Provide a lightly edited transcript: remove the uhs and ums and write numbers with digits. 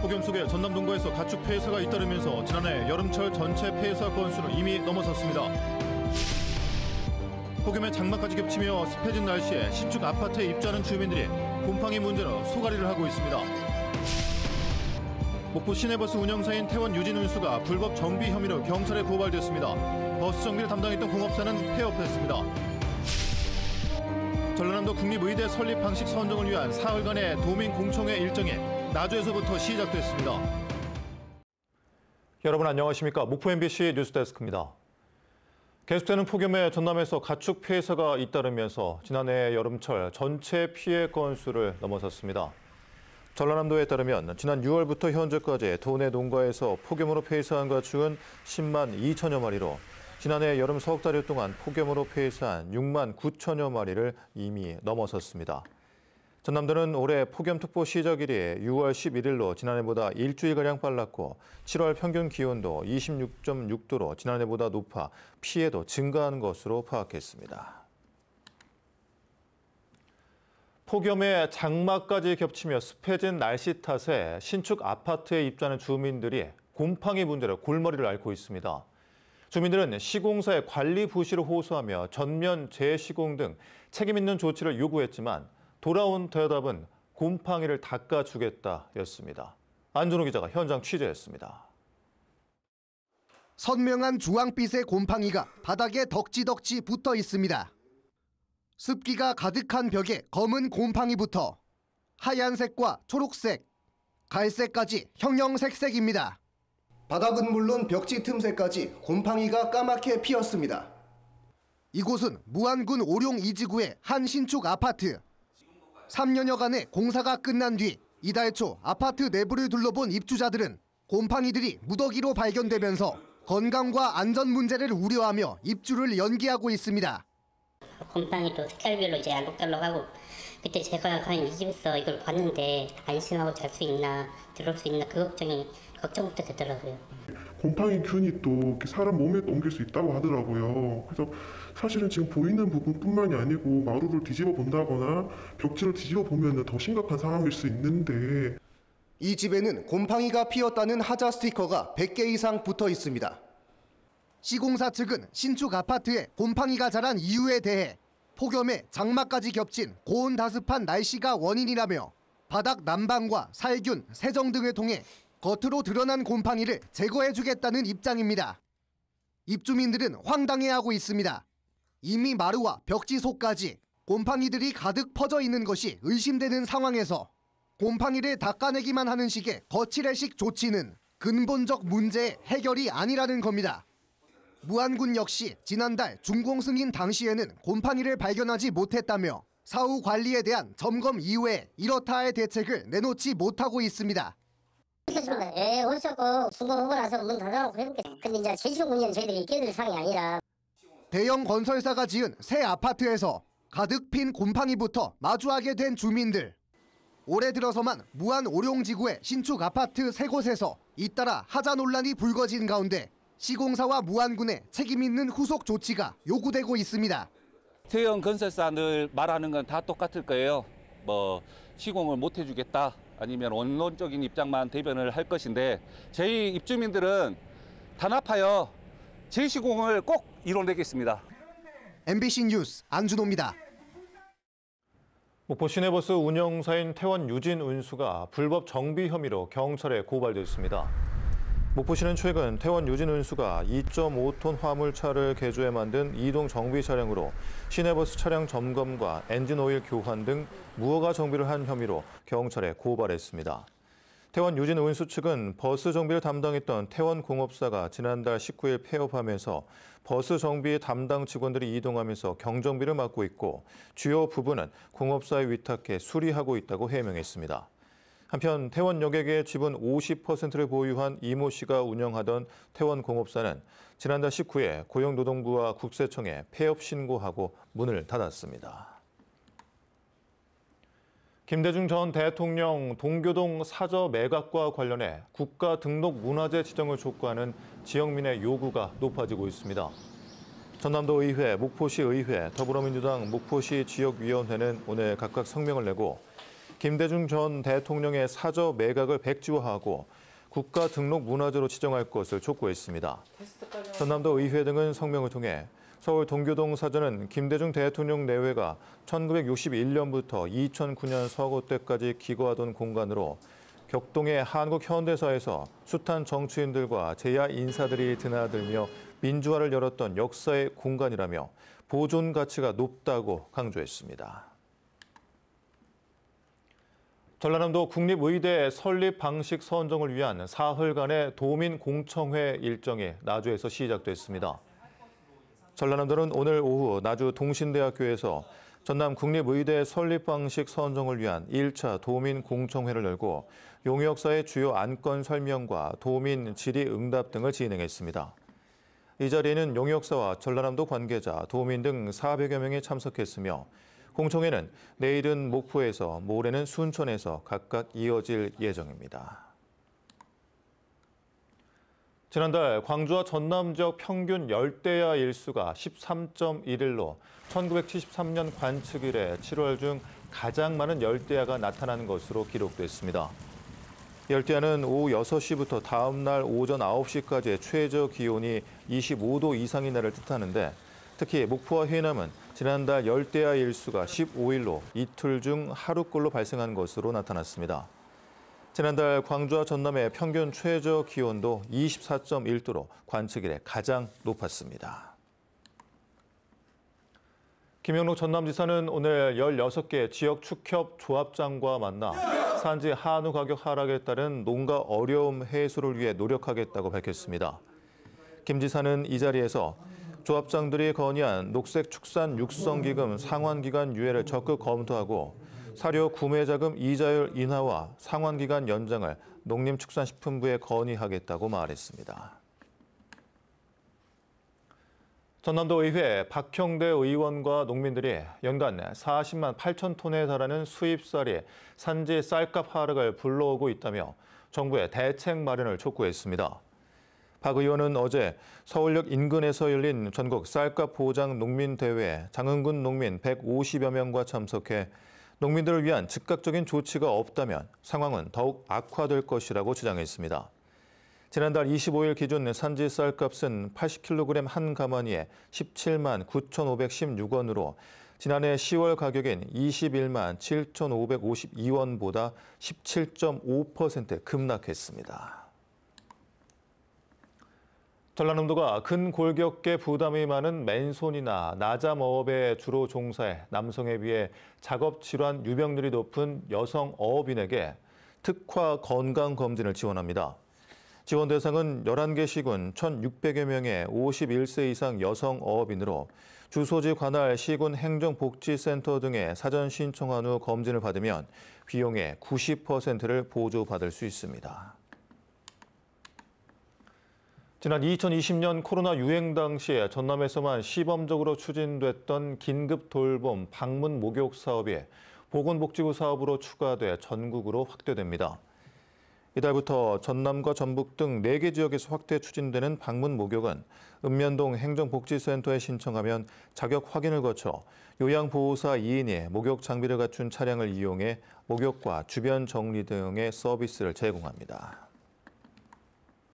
폭염 속에 전남 동구에서 가축 폐사가 잇따르면서 지난해 여름철 전체 폐사 건수는 이미 넘어섰습니다. 폭염에 장마까지 겹치며 습해진 날씨에 신축 아파트에 입주하는 주민들이 곰팡이 문제로 소가리를 하고 있습니다. 목포 시내버스 운영사인 태원 유진 운수가 불법 정비 혐의로 경찰에 고발됐습니다. 버스 정비를 담당했던 공업사는 폐업했습니다. 전라남도 국립의대 설립 방식 선정을 위한 사흘간의 도민 공청회 일정이 나주에서부터 시작됐습니다. 여러분 안녕하십니까? 목포 MBC 뉴스데스크입니다. 계속되는 폭염에 전남에서 가축 폐사가 잇따르면서 지난해 여름철 전체 피해 건수를 넘어섰습니다. 전라남도에 따르면 지난 6월부터 현재까지 도내 농가에서 폭염으로 폐사한 가축은 10만 2천여 마리로 지난해 여름 석 달여 동안 폭염으로 폐사한 6만 9천여 마리를 이미 넘어섰습니다. 전남도는 올해 폭염특보 시작일이 6월 11일로 지난해보다 일주일가량 빨랐고 7월 평균 기온도 26.6도로 지난해보다 높아 피해도 증가한 것으로 파악했습니다. 폭염에 장마까지 겹치며 습해진 날씨 탓에 신축 아파트에 입주하는 주민들이 곰팡이 문제로 골머리를 앓고 있습니다. 주민들은 시공사의 관리 부실을 호소하며 전면 재시공 등 책임 있는 조치를 요구했지만 돌아온 대답은 곰팡이를 닦아주겠다였습니다. 안준호 기자가 현장 취재했습니다. 선명한 주황빛의 곰팡이가 바닥에 덕지덕지 붙어 있습니다. 습기가 가득한 벽에 검은 곰팡이부터 하얀색과 초록색, 갈색까지 형형색색입니다. 바닥은 물론 벽지 틈새까지 곰팡이가 까맣게 피었습니다. 이곳은 무안군 오룡 이지구의 한 신축 아파트. 3년여간의 공사가 끝난 뒤 이달 초 아파트 내부를 둘러본 입주자들은 곰팡이들이 무더기로 발견되면서 건강과 안전 문제를 우려하며 입주를 연기하고 있습니다. 곰팡이도 색깔별로 이제 알록달록하고 그때 제가 한 이 집에서 이걸 봤는데 안심하고 잘 수 있나 들어올 수 있나 그 걱정부터 되더라고요. 곰팡이균이 또 사람 몸에 옮길 수 있다고 하더라고요. 그래서 사실은 지금 보이는 부분뿐만이 아니고 마루를 뒤집어 본다거나 벽지를 뒤집어 보면 더 심각한 상황일 수 있는데 이 집에는 곰팡이가 피었다는 하자 스티커가 100개 이상 붙어 있습니다. 시공사 측은 신축 아파트에 곰팡이가 자란 이유에 대해 폭염에 장마까지 겹친 고온다습한 날씨가 원인이라며 바닥 난방과 살균, 세정 등을 통해 겉으로 드러난 곰팡이를 제거해주겠다는 입장입니다. 입주민들은 황당해하고 있습니다. 이미 마루와 벽지 속까지 곰팡이들이 가득 퍼져 있는 것이 의심되는 상황에서 곰팡이를 닦아내기만 하는 식의 거칠애식 조치는 근본적 문제의 해결이 아니라는 겁니다. 무안군 역시 지난달 준공 승인 당시에는 곰팡이를 발견하지 못했다며 사후 관리에 대한 점검 이후에 이렇다의 대책을 내놓지 못하고 있습니다. 오셨고 준공하고 나서 문 닫아놓고 해볼게. 근데 이제 재시공 문제는 저희들이 끼어들 상황이 아니라. 대형 건설사가 지은 새 아파트에서 가득 핀 곰팡이부터 마주하게 된 주민들. 올해 들어서만 무안 오룡지구의 신축 아파트 3곳에서 잇따라 하자 논란이 불거진 가운데 시공사와 무안군의 책임 있는 후속 조치가 요구되고 있습니다. 대형 건설사들 말하는 건 다 똑같을 거예요. 시공을 못 해주겠다 아니면 원론적인 입장만 대변을 할 것인데 저희 입주민들은 단합하여 재시공을 꼭 이뤄내겠습니다. MBC 뉴스 안준호입니다. 목포 시내버스 운영사인 태원 유진 운수가 불법 정비 혐의로 경찰에 고발됐습니다. 목포시는 최근 태원 유진 운수가 2.5톤 화물차를 개조해 만든 이동 정비 차량으로 시내버스 차량 점검과 엔진 오일 교환 등 무허가 정비를 한 혐의로 경찰에 고발했습니다. 태원 유진 운수 측은 버스 정비를 담당했던 태원공업사가 지난달 19일 폐업하면서 버스 정비 담당 직원들이 이동하면서 경정비를 맡고 있고 주요 부분은 공업사에 위탁해 수리하고 있다고 해명했습니다. 한편 태원 여객의 지분 50%를 보유한 이모 씨가 운영하던 태원공업사는 지난달 19일 고용노동부와 국세청에 폐업 신고하고 문을 닫았습니다. 김대중 전 대통령 동교동 사저 매각과 관련해 국가 등록 문화재 지정을 촉구하는 지역민의 요구가 높아지고 있습니다. 전남도 의회, 목포시 의회, 더불어민주당 목포시 지역위원회는 오늘 각각 성명을 내고 김대중 전 대통령의 사저 매각을 백지화하고 국가 등록 문화재로 지정할 것을 촉구했습니다. 전남도 의회 등은 성명을 통해 서울 동교동 사저는 김대중 대통령 내외가 1961년부터 2009년 서거 때까지 기거하던 공간으로 격동의 한국 현대사에서 숱한 정치인들과 제야 인사들이 드나들며 민주화를 열었던 역사의 공간이라며 보존 가치가 높다고 강조했습니다. 전라남도 국립의대 설립 방식 선정을 위한 사흘간의 도민 공청회 일정이 나주에서 시작됐습니다. 전라남도는 오늘 오후 나주 동신대학교에서 전남 국립의대 설립 방식 선정을 위한 1차 도민 공청회를 열고 용역사의 주요 안건 설명과 도민 질의응답 등을 진행했습니다. 이 자리에는 용역사와 전라남도 관계자, 도민 등 400여 명이 참석했으며 공청회는 내일은 목포에서, 모레는 순천에서 각각 이어질 예정입니다. 지난달 광주와 전남 지역 평균 열대야 일수가 13.1일로 1973년 관측 이래 7월 중 가장 많은 열대야가 나타나는 것으로 기록됐습니다. 열대야는 오후 6시부터 다음 날 오전 9시까지의 최저 기온이 25도 이상인 날을 뜻하는데 특히 목포와 해남은 지난달 열대야 일수가 15일로 이틀 중 하루꼴로 발생한 것으로 나타났습니다. 지난달 광주와 전남의 평균 최저 기온도 24.1도로 관측 이래 가장 높았습니다. 김영록 전남지사는 오늘 16개 지역 축협 조합장과 만나 산지 한우 가격 하락에 따른 농가 어려움 해소를 위해 노력하겠다고 밝혔습니다. 김 지사는 이 자리에서 조합장들이 건의한 녹색축산 육성기금 상환기간 유예를 적극 검토하고 사료 구매자금 이자율 인하와 상환기간 연장을 농림축산식품부에 건의하겠다고 말했습니다. 전남도 의회 박형대 의원과 농민들이 연간 40만 8천 톤에 달하는 수입쌀이 산지 쌀값 하락을 불러오고 있다며 정부의 대책 마련을 촉구했습니다. 박 의원은 어제 서울역 인근에서 열린 전국 쌀값 보장 농민대회에 장흥군 농민 150여 명과 참석해 농민들을 위한 즉각적인 조치가 없다면 상황은 더욱 악화될 것이라고 주장했습니다. 지난달 25일 기준 산지 쌀값은 80kg 한 가마니에 17만 9,516원으로 지난해 10월 가격인 21만 7,552원보다 17.5% 급락했습니다. 전라남도가 근골격계 부담이 많은 맨손이나 나잠어업에 주로 종사해 남성에 비해 작업 질환 유병률이 높은 여성 어업인에게 특화 건강검진을 지원합니다. 지원 대상은 11개 시군 1,600여 명의 51세 이상 여성 어업인으로 주소지 관할 시군 행정복지센터 등에 사전 신청한 후 검진을 받으면 비용의 90%를 보조받을 수 있습니다. 지난 2020년 코로나 유행 당시에 전남에서만 시범적으로 추진됐던 긴급 돌봄 방문 목욕 사업이 보건복지부 사업으로 추가돼 전국으로 확대됩니다. 이달부터 전남과 전북 등 4개 지역에서 확대 추진되는 방문 목욕은 읍면동 행정복지센터에 신청하면 자격 확인을 거쳐 요양보호사 2인이 목욕 장비를 갖춘 차량을 이용해 목욕과 주변 정리 등의 서비스를 제공합니다.